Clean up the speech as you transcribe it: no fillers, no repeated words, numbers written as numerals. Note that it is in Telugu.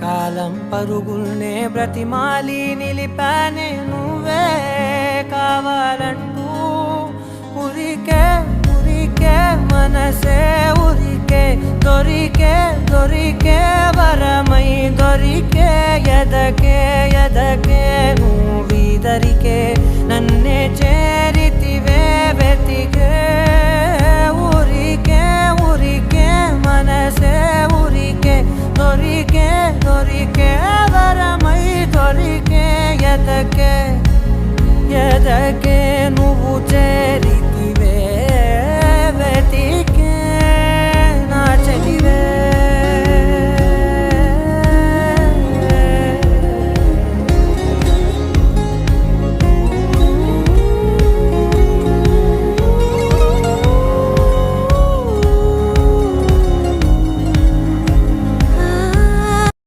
కాలం పరుగుల్నే బ్రతిమాలి నిలిపానే నువ్వే కావాలంటూ ఉరికే ఉరికే మనసే ఉరికే దొరికే దొరికే వరమై దొరికే ఎదకే ఎదకే నువ్వీదరికే నన్నే చేరితివే వెతికే ఊరికే ఊరికే మనసే ఊరికే దొరికే దొరికే వరమై దొరికే ఎదకే ఎదకే నువ్వు చేరి